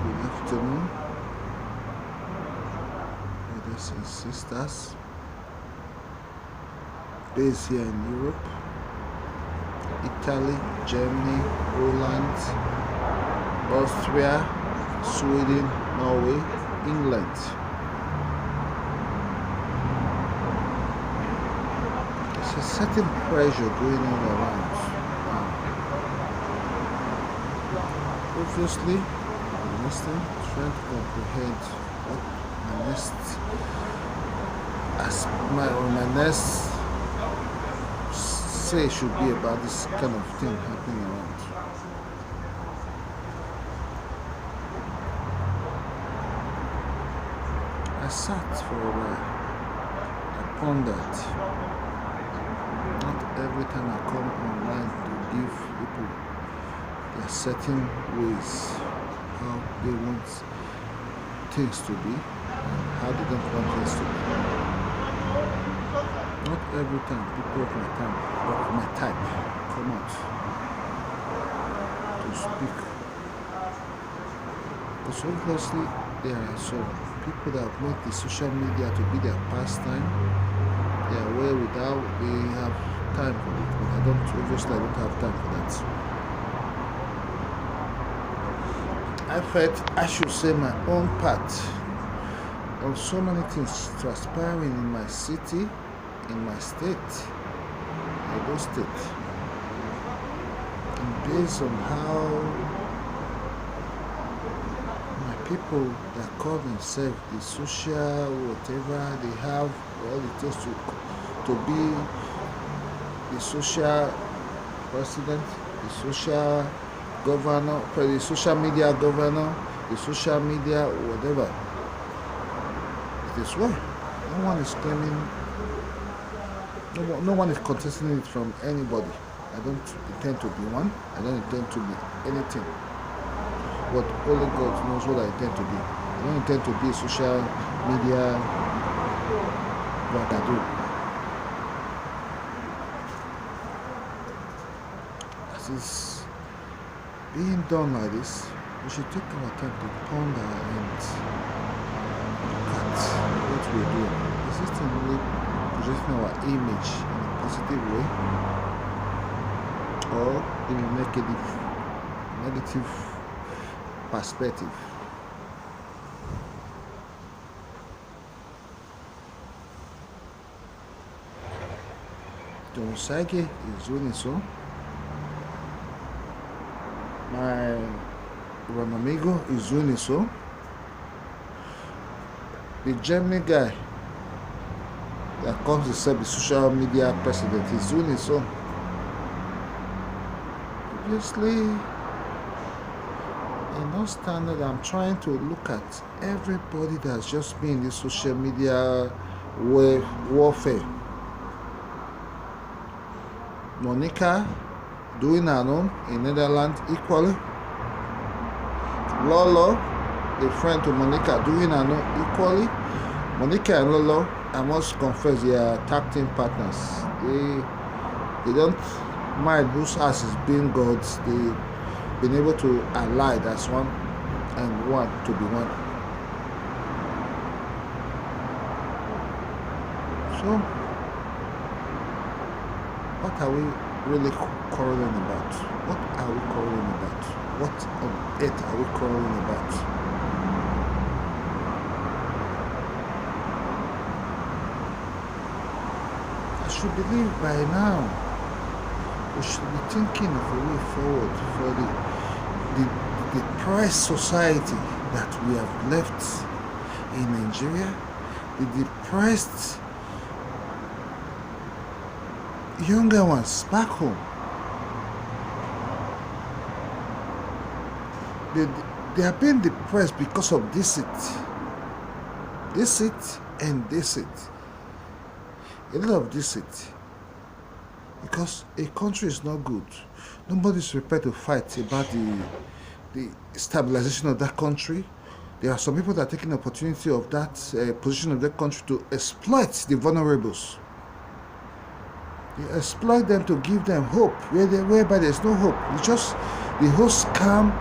Good afternoon, brothers and sisters. Based here in Europe, Italy, Germany, Holland, Austria, Sweden, Norway, England. There's a certain pressure going on around. Obviously, I'm listening, trying to comprehend what my next say should be about this kind of thing happening around. I sat for a while. I pondered. Not every time I come online to give people their certain ways how they want things to be and how they don't want things to be. Not every time people of my type come out to speak. Because obviously there are some people that have made the social media to be their pastime. They are aware without they have time for it, but I don't have time for that. I felt I should say my own part on so many things transpiring in my city, in my state, Edo State, and based on how my people that call themselves the social whatever they have all it takes to be the social president, the social governor, the social media governor, the social media whatever. It is well. No one is claiming. No one is contesting it from anybody. I don't intend to be one. I don't intend to be anything. But only God knows what I intend to be. I don't intend to be a social media ragado. As is being done like this, we should take our time to ponder and look at what we're doing. Is this thing really projecting our image in a positive way or in a negative perspective? Don Sage is doing so. My one amigo is doing so. The German guy that calls himself the social media president is doing it so. Obviously, in no standard, I'm trying to look at everybody that's just been in the social media warfare. Monica doing her own in Netherlands equally. Lolo, a friend to Monica, doing her own equally. Monica and Lolo, I must confess, they are tag team partners. They don't mind whose ass is being God's. They've been able to ally as one and one to be one. So, what are we really quarreling about? What are we quarreling about? What on earth are we quarreling about? I should believe by now we should be thinking of a way forward for the depressed society that we have left in Nigeria, the depressed younger ones back home. They are being depressed because of this and this. A lot of this because a country is not good. Nobody is prepared to fight about the stabilization of that country. There are some people that are taking the opportunity of that position of that country to exploit the vulnerables. They exploit them to give them hope whereby there's no hope. It's just the whole scam.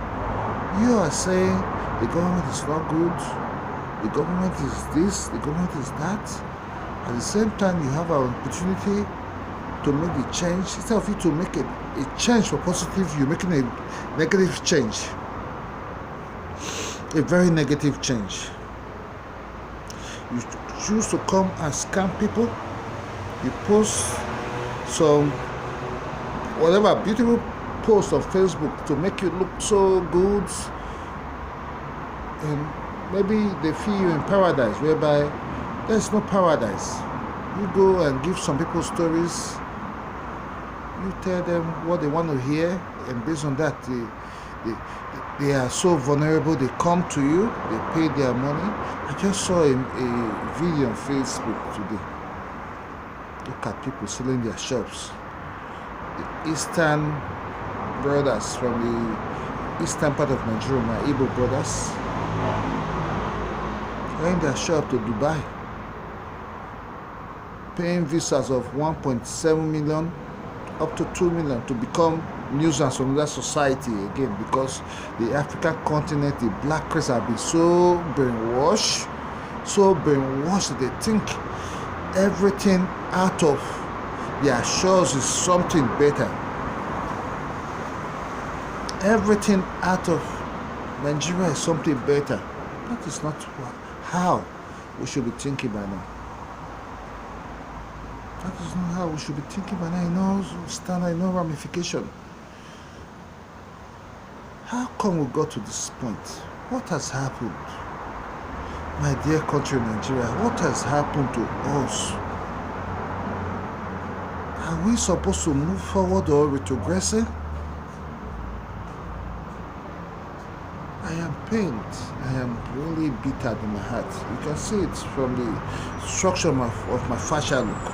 You are saying The government is not good. The government is this. The government is that. At the same time, you have an opportunity to make the change. Instead of you to make a change for positive, you're making a negative change. A very negative change. You choose to come and scam people. You post some whatever beautiful post on Facebook to make you look so good, and maybe they feel you in paradise, whereby there's no paradise. You go and give some people stories. You tell them what they want to hear, and based on that, they are so vulnerable. They come to you. They pay their money. I just saw a video on Facebook today. Look at people selling their shops. The Eastern brothers from the eastern part of Nigeria, my Igbo brothers, are in their shop to Dubai, paying visas of 1.7 million up to 2 million to become nuisance from that society again, because the African continent, the black race, have been so brainwashed that they think everything out of their shores is something better. Everything out of Nigeria is something better. That is not how we should be thinking by now. That is not how we should be thinking by now. I know standard, I know ramification. How come we got to this point? What has happened? My dear country, Nigeria, what has happened to us? Are we supposed to move forward or retrogressing? I am pained. I am really bitter in my heart. You can see it from the structure of my facial look.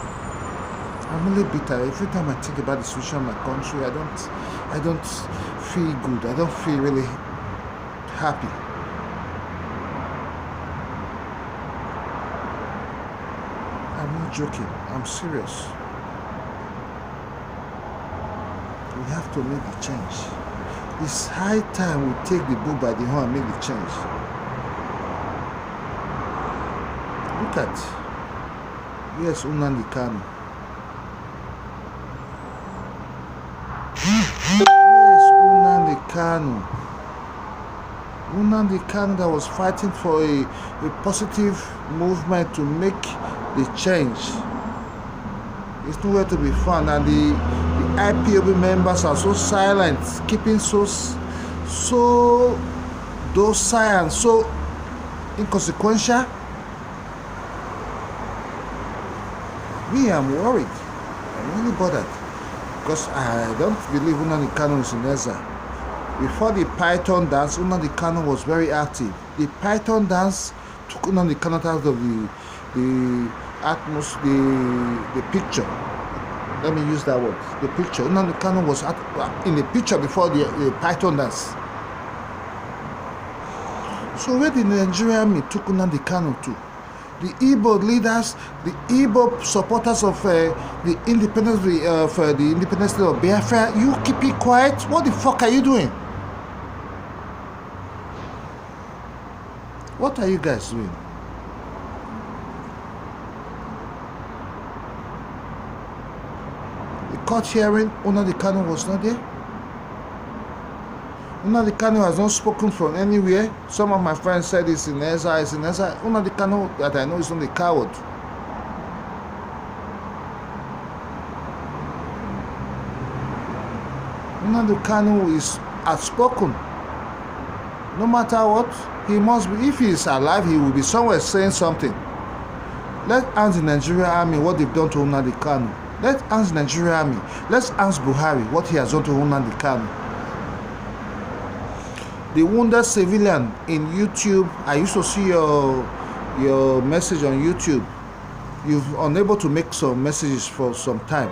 I'm really bitter. Every time I think about the situation of my country, I don't feel good. I don't feel really happy. I'm not joking. I'm serious. We have to make the change. It's high time we take the bull by the horn and make the change. Look at, yes, Nnamdi Kanu. Yes, Nnamdi Kanu. Nnamdi Kanu that was fighting for a positive movement to make the change. It's nowhere to be found, and the IPOB members are so silent, keeping so docile and so inconsequential. Me, I'm worried. I'm really bothered, because I don't believe Nnamdi Kanu is in Ezra. Before the Python dance, Nnamdi Kanu was very active. The Python dance took Nnamdi Kanu out of the atmosphere, the picture. Let me use that word. The picture. Nnamdi Kanu was in the picture before the Python dance. So where the Nigerian army took Nnamdi Kanu to? The Igbo leaders, the Igbo supporters of the independence of Biafra, you keep it quiet. What the fuck are you doing? What are you guys doing? The court hearing, Nnamdi Kanu was not there. Nnamdi Kanu has not spoken from anywhere. Some of my friends said it's in Ezra, it's in Ezra. Nnamdi Kanu, that I know, is not a coward. Nnamdi Kanu is outspoken. No matter what, he must be. If he is alive, he will be somewhere saying something. Let's ask the Nigerian army what they've done to Nnamdi Kanu. Let's ask the Nigerian army. Let's ask Buhari what he has done to Nnamdi Kanu. The wounded civilian in YouTube. I used to see your message on YouTube. You've unable to make some messages for some time.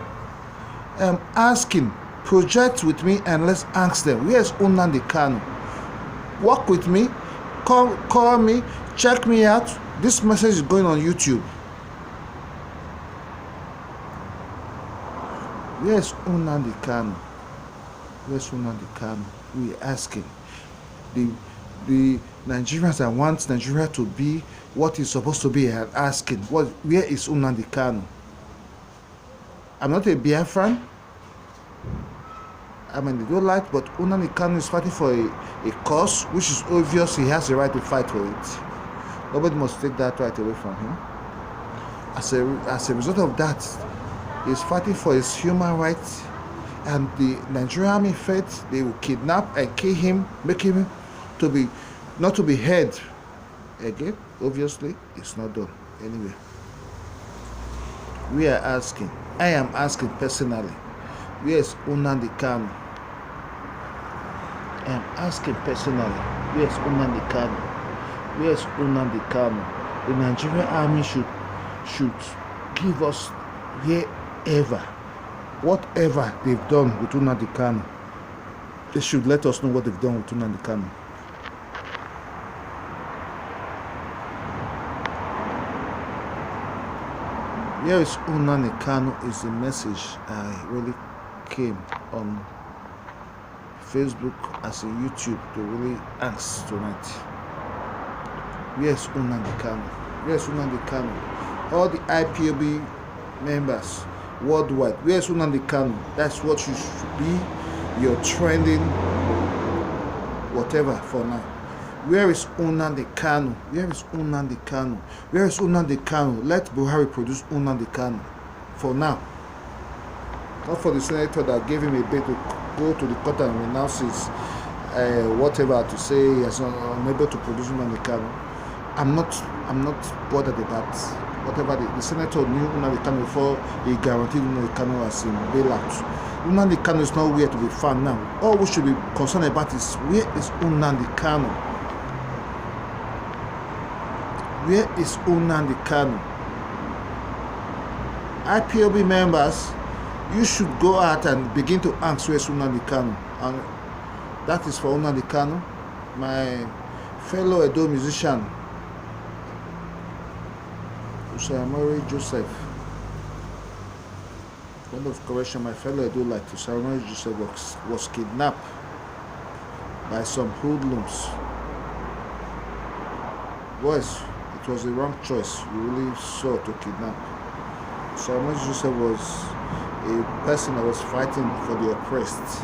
I'm asking, project with me and let's ask them, where's Nnamdi Kanu? Work with me, call me, check me out. This message is going on YouTube. Where's Nnamdi Kanu? Where's Nnamdi Kanu? We're asking. The the Nigerians that want Nigeria to be what it's supposed to be are asking, where is Nnamdi Kanu? I'm not a Biafran. I mean, they don't like, but Nnamdi Kanu is fighting for a cause which is obvious he has the right to fight for it. Nobody must take that right away from him. As a result of that, he's fighting for his human rights, and the Nigerian army felt they will kidnap and kill him, make him to be not to be heard again. Obviously, it's not done. Anyway, I am asking personally, where is Nnamdi Kanu? I am asking personally, where is Nnamdi Kanu? Where is Nnamdi Kanu? The Nigerian army should give us whatever they've done with Nnamdi Kanu. They should let us know what they've done with Nnamdi Kanu. Where is Nnamdi Kanu is the message I really came on Facebook as a YouTube to really ask tonight. Where is Nnamdi Kanu? Where is Nnamdi Kanu? All the IPOB members worldwide, where is Nnamdi Kanu? That's what you should be your trending whatever for now. Where is Nnamdi Kanu? Where is Nnamdi Kanu? Where is Nnamdi Kanu? Let Buhari produce Nnamdi Kanu for now. Not for the senator that gave him a bait to go to the court and renounce his whatever to say he is unable to produce Nnamdi Kanu. I'm not bothered about whatever the senator knew Nnamdi Kanu before he guaranteed Nnamdi Kanu as in bailout. Nnamdi Kanu is nowhere to be found now. All we should be concerned about is where is Nnamdi Kanu? Where is Nnamdi Kanu? IPOB members, you should go out and begin to ask where is Nnamdi Kanu. And that is for Nnamdi Kanu, my fellow Edo musician, Usaramori Joseph. Point of correction, my fellow Edo like Usaramori Joseph was kidnapped by some hoodlums. Boys, it was the wrong choice. You really saw to kidnap. Usaramori Joseph was a person that was fighting for the oppressed.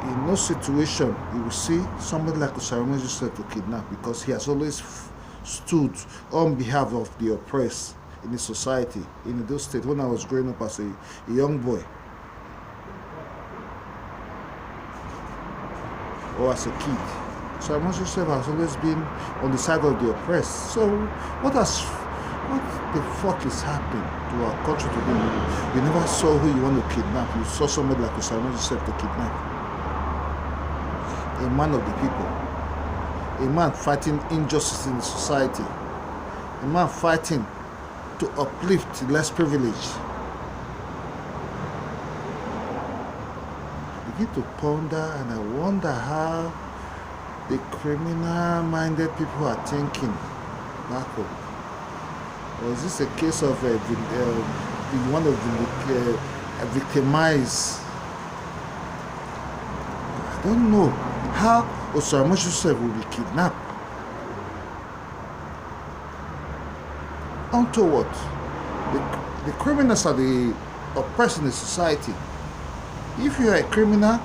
In no situation you will see somebody like Usaramori Joseph to kidnap, because he has always stood on behalf of the oppressed in the society in those states. When I was growing up as a young boy or as a kid, Usaramori Joseph has always been on the side of the oppressed. So what the fuck is happening to our country today? You never saw who you want to kidnap. You saw somebody like Usaramori Joseph to kidnap. A man of the people. A man fighting injustice in the society. A man fighting to uplift the less privileged. I begin to ponder, and I wonder how the criminal-minded people are thinking back home. Or is this a case of one of the victimized? I don't know how Usaramori Joseph will be kidnapped. Onto what? The criminals are the oppressed in the society. If you are a criminal,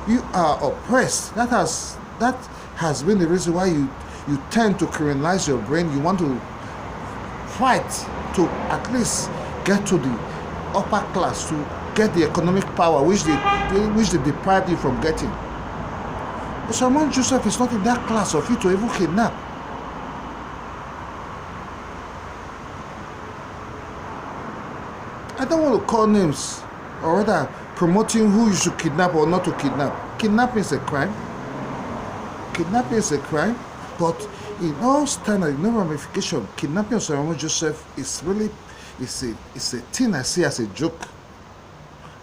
you are oppressed. That has been the reason why you tend to criminalize your brain. You want to fight to at least get to the upper class, to get the economic power which they deprived you from getting. Usaramori Joseph is not in that class of you to even kidnap. I don't want to call names, or rather promoting who you should kidnap or not to kidnap. Kidnapping is a crime. Kidnapping is a crime, but in all standard, in no ramification, kidnapping Usaramori Joseph is really it's a thing I see as a joke.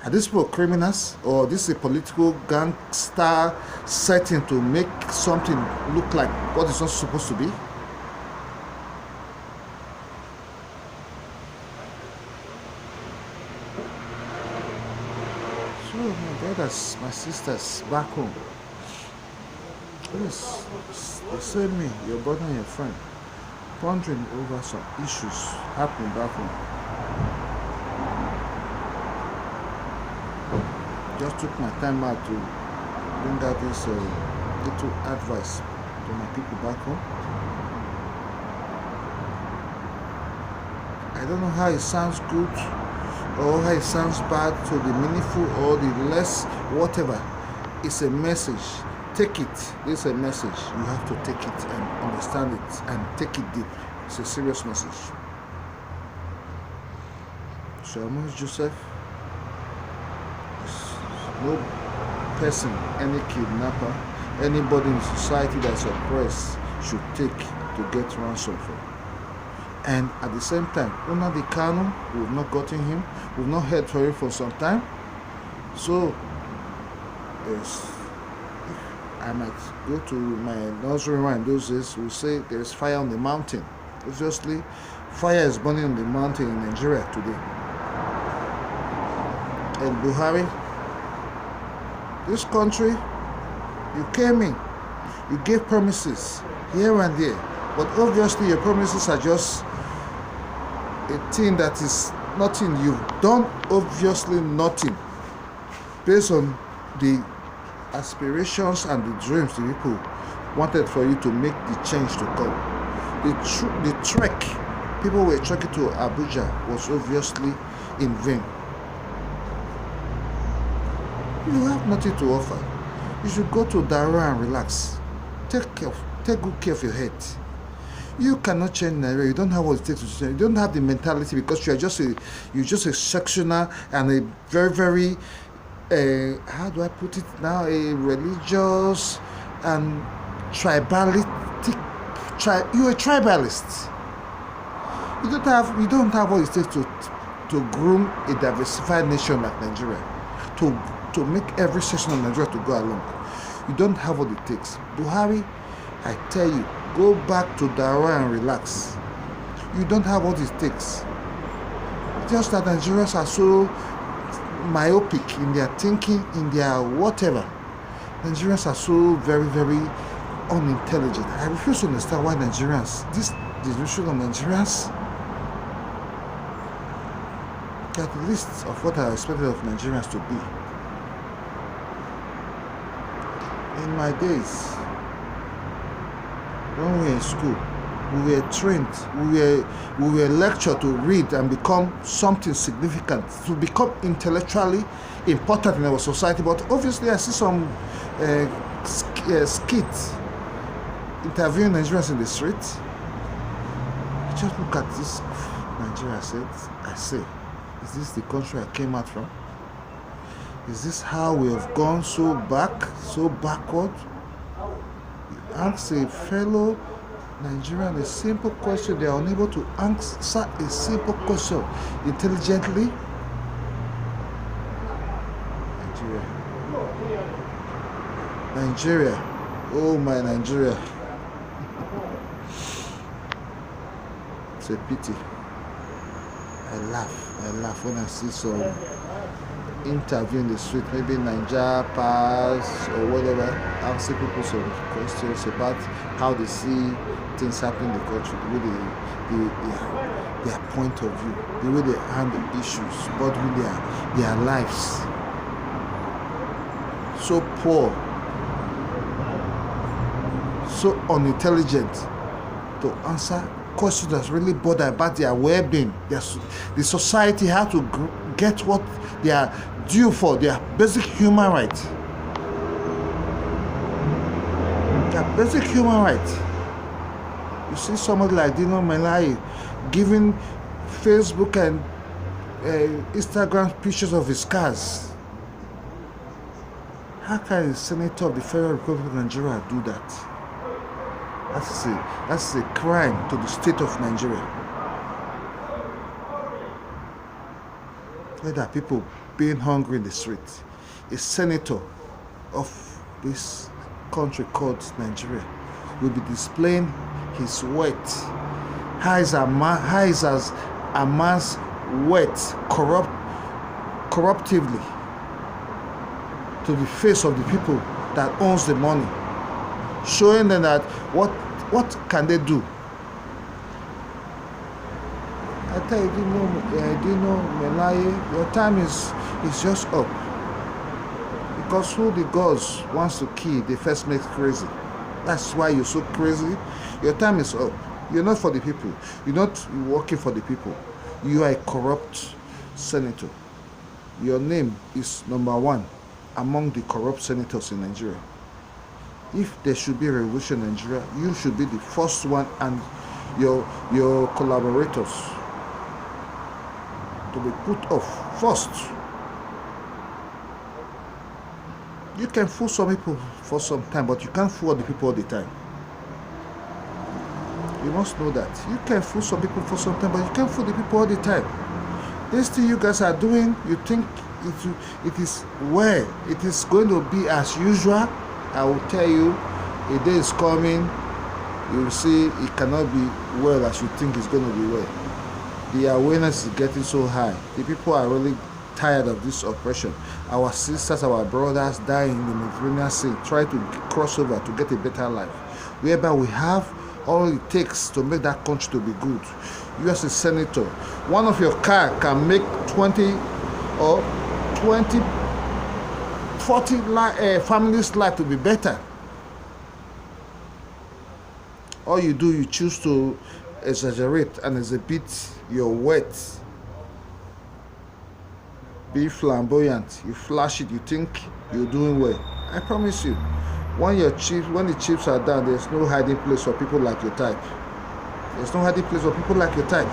Are these people criminals, or this is a political gangster setting to make something look like what it's not supposed to be? So, my brother, brothers, my sisters back home, please, they say me, your brother and your friend, pondering over some issues happening back home. Just took my time out to bring out this little advice to my people back home. I don't know how it sounds good or how it sounds bad to the meaningful or the less whatever. It's a message. Take it. It's a message. You have to take it and understand it and take it deep. It's a serious message. Shamus Joseph, no person, any kidnapper, anybody in society that's oppressed should take to get ransom for. And at the same time, Nnamdi Kanu, we've not gotten him, we've not heard from him for some time. So, yes, I might go to my nursery rhyme those days, we'll say there's fire on the mountain. Obviously, fire is burning on the mountain in Nigeria today. And Buhari, this country, you came in, you gave promises here and there, but obviously your promises are just a thing that is nothing. You've done obviously nothing based on the aspirations and the dreams the people wanted for you to make the change to come. The trek people were trekking to Abuja was obviously in vain. You have nothing to offer. You should go to Dara and relax. Take good care of your head. You cannot change Nigeria. You don't have what it takes to change. You don't have the mentality because you're just a sectional and a very, very how do I put it now? A religious and tribalistic. You're a tribalist. You don't have what it takes to groom a diversified nation like Nigeria. To make every section of Nigeria to go along. You don't have what it takes. Buhari, I tell you, go back to Dara and relax. You don't have what it takes. Just that Nigerians are so myopic in their thinking, in their whatever. Nigerians are so very, very unintelligent. I refuse to understand why Nigerians, this generation of Nigerians, get the list of what I expected of Nigerians to be. In my days, when we were in school, we were trained, we were lectured to read and become something significant, to become intellectually important in our society. But obviously, I see some skits interviewing Nigerians in the street. I just look at this Nigeria. I say, is this the country I came out from? Is this how we have gone so backward? You ask a fellow Nigerian a simple question, they are unable to answer a simple question intelligently. Nigeria, oh my Nigeria. It's a pity. I laugh when I see some interview in the street, maybe Naija Pass or whatever, asking people some questions about how they see things happening in the country, the way their point of view, the way they handle issues, but with their lives. So poor, so unintelligent to answer questions that really bother about their well-being. The society has to get what they are due for, their basic human right. Their basic human right. You see somebody like Dino Melaye giving Facebook and Instagram pictures of his cars. How can a senator of the Federal Republic of Nigeria do that? That's a crime to the state of Nigeria. There are people being hungry in the street. A senator of this country called Nigeria will be displaying his wealth. How is a man's wealth corruptively? to the face of the people that owns the money, showing them that what can they do. I tell you, Dino Melaye, your time is just up. Because who the gods wants to kill, they first make crazy. That's why you're so crazy. Your time is up. You're not for the people. You're not working for the people. You are a corrupt senator. Your name is number 1 among the corrupt senators in Nigeria. If there should be a revolution in Nigeria, you should be the first one, and your collaborators to be put off first. You can fool some people for some time, but you can't fool the people all the time. You must know that. You can fool some people for some time, but you can't fool the people all the time. This thing you guys are doing, you think it is well, it is going to be as usual. I will tell you, a day is coming, you will see it cannot be well as you think it's going to be well. The awareness is getting so high. The people are really tired of this oppression. Our sisters, our brothers dying in the Mediterranean Sea, try to cross over to get a better life, whereby we have all it takes to make that country to be good. You as a senator, one of your car can make 20 or 20, 40 families' life to be better. All you do, you choose to exaggerate and exhibit your wealth. Be flamboyant, you flash it, you think you're doing well. I promise you, when the chiefs are down, there's no hiding place for people like your type. There's no hiding place for people like your type.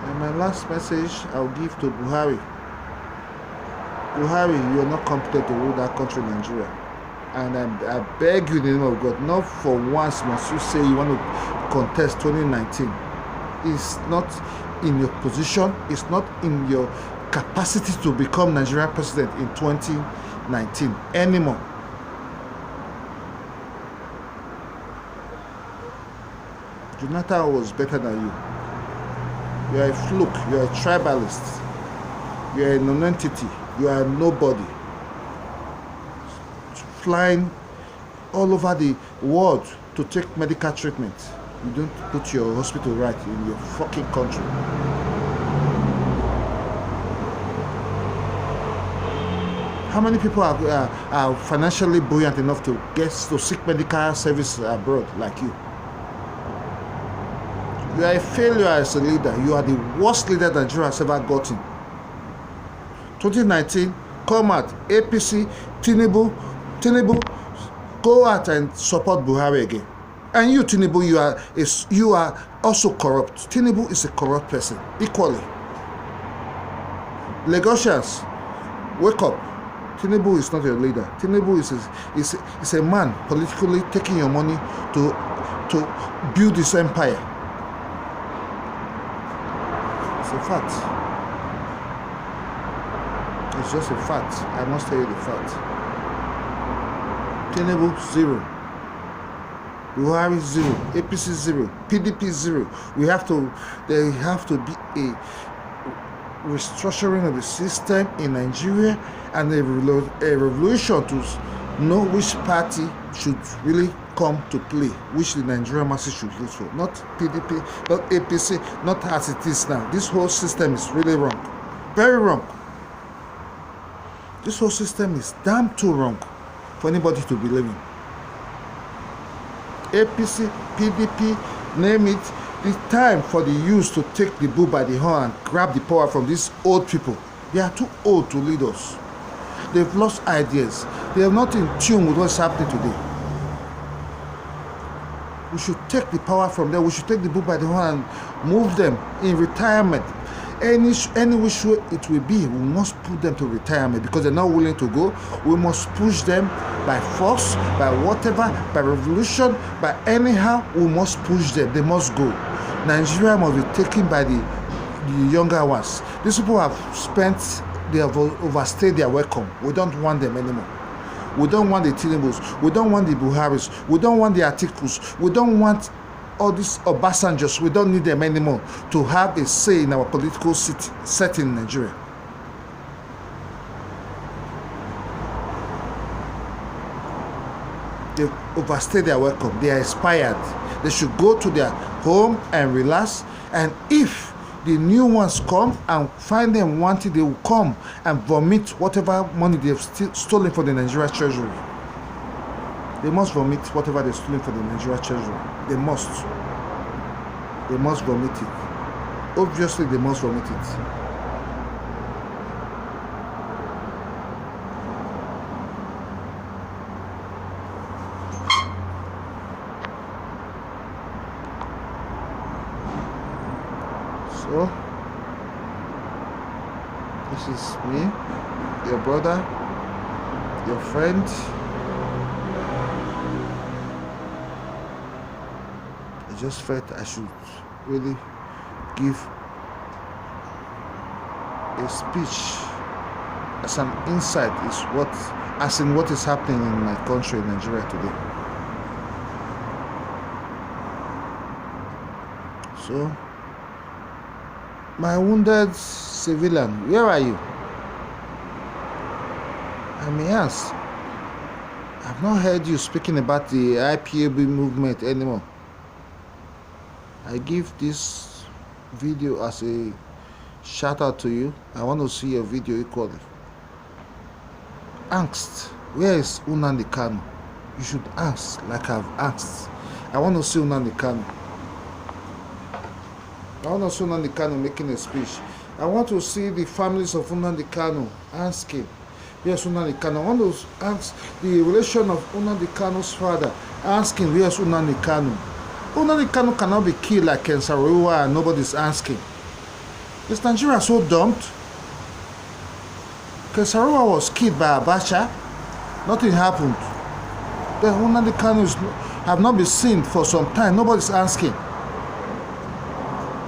And my last message I'll give to Buhari. Buhari, you're not competent to rule that country, Nigeria. And I beg you in the name of God, not for once must you say you want to contest 2019. It's not in your position, it's not in your capacity to become Nigerian president in 2019 anymore. Jonathan was better than you. You are a fluke, you are a tribalist, you are a non-entity, you are a nobody. Flying all over the world to take medical treatment. You don't put your hospital right in your fucking country. How many people are financially buoyant enough to seek medical service abroad like you? You are a failure as a leader. You are the worst leader that Nigeria has ever gotten. 2019, come out, APC, Tinubu, go out and support Buhari again. And you, Tinubu, you are also corrupt. Tinubu is a corrupt person, equally. Lagosians, wake up. Tinubu is not your leader. Tinubu is a man politically taking your money to build his empire. It's a fact. It's just a fact. I must tell you the fact. Tinubu, 0. Buhari, 0. APC, 0. PDP, 0. There have to be a restructuring of the system in Nigeria and a revolution to know which party should really come to play, which the Nigerian masses should vote for. Not PDP, not APC, not as it is now. This whole system is really wrong. Very wrong. This whole system is damn too wrong for anybody to believe in. APC, PDP, name it, the time for the youth to take the bull by the horn and grab the power from these old people. They are too old to lead us. They've lost ideas. They are not in tune with what's happening today. We should take the power from them. We should take the bull by the horn and move them in retirement. Any which way it will be, we must put them to retirement because they're not willing to go. We must push them by force, by whatever, by revolution, by anyhow. We must push them. They must go. Nigeria must be taken by the younger ones. These people they have overstayed their welcome. We don't want them anymore. We don't want the Tinubus. We don't want the Buharis. We don't want the Atikus. We don't want all these Obasanjos, we don't need them anymore to have a say in our political setting in Nigeria. They've overstayed their welcome. They are expired. They should go to their home and relax. And if the new ones come and find them wanting, they will come and vomit whatever money they've stolen for the Nigeria Treasury. They must vomit whatever they've stolen for the Nigeria Treasury. They must. They must vomit it. Obviously, they must vomit it. So, this is me, your brother, your friend. I just felt I should really give a speech as an insight as in what is happening in my country, Nigeria today. So, my wounded civilian, where are you? I may ask. I've not heard you speaking about the IPOB movement anymore. I give this video as a shout out to you. I want to see your video equally. Angst. Where is Nnamdi Kanu? You should ask like I've asked. I want to see Nnamdi Kanu. I want to see Nnamdi Kanu making a speech. I want to see the families of Nnamdi Kanu asking, where's Nnamdi Kanu? I want to ask the relation of Nnamdi Kanu's father asking, where's Nnamdi Kanu? Nnamdi Kanu cannot be killed like Ken Saro-Wiwa and nobody's asking. Is Nigeria so dumped? Ken Saro-Wiwa was killed by Abacha. Nothing happened. Then Nnamdi Kanu have not been seen for some time. Nobody's asking.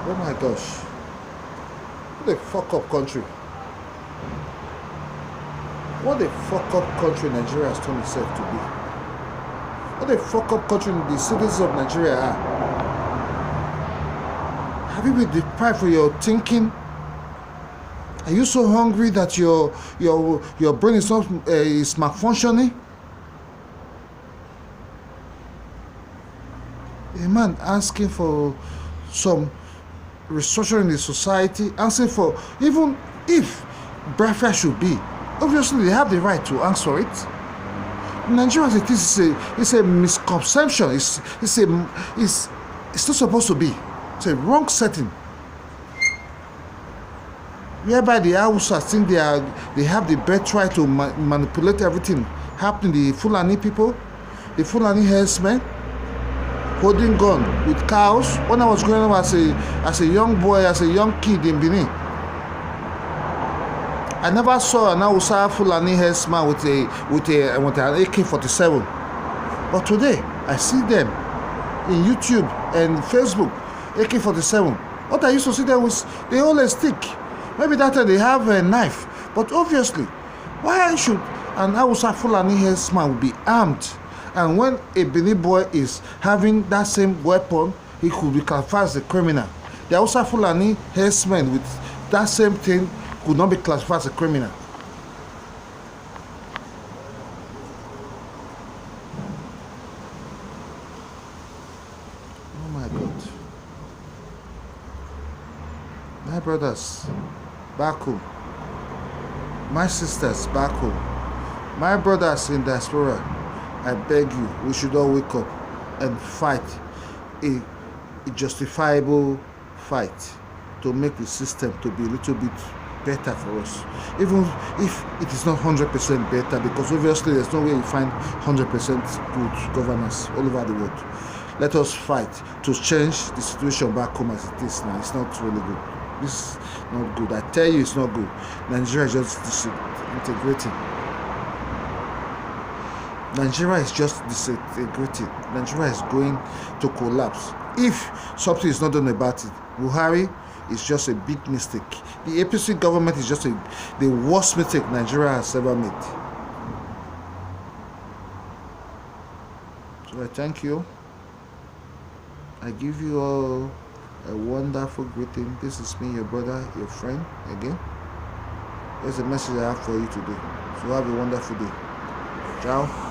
Oh my gosh. What a fuck up country. What a fuck up country Nigeria has turned itself to be. What a fuck up country the citizens of Nigeria are. Have you been deprived of your thinking? Are you so hungry that your brain is not is malfunctioning? A man asking for some restructuring the society, asking for, even if Biafra should be, obviously they have the right to ask for it. Nigeria as it is, it's a misconception. It's not supposed to be. It's a wrong setting. Whereby the Hausa think they have the birthright to manipulate everything happening. The Fulani people, the Fulani herdsmen, holding gun with cows. When I was growing up as a young boy, as a young kid in Benin, I never saw an Hausa Fulani herdsman with an AK-47. But today, I see them in YouTube and Facebook, AK-47. What I used to see them with, they hold a stick. Maybe that time they have a knife. But obviously, why should an Hausa Fulani herdsman be armed? And when a Benin boy is having that same weapon, he could be classified as a criminal. The Hausa Fulani herdsmen with that same thing could not be classified as a criminal. Oh my God. My brothers back home, my sisters back home, my brothers in diaspora, I beg you, we should all wake up and fight a justifiable fight to make the system to be a little bit better for us, even if it is not 100% better, because obviously there's no way you find 100% good governance all over the world. Let us fight to change the situation back home as it is now. It's not really good. This is not good. I tell you, it's not good. Nigeria is just disintegrating. Nigeria is just disintegrating. Nigeria is going to collapse if something is not done about it. Buhari is just a big mistake. The APC government is just the worst mistake Nigeria has ever made. So I thank you. I give you all a wonderful greeting. This is me, your brother, your friend again. There's a message I have for you today. So have a wonderful day. Ciao.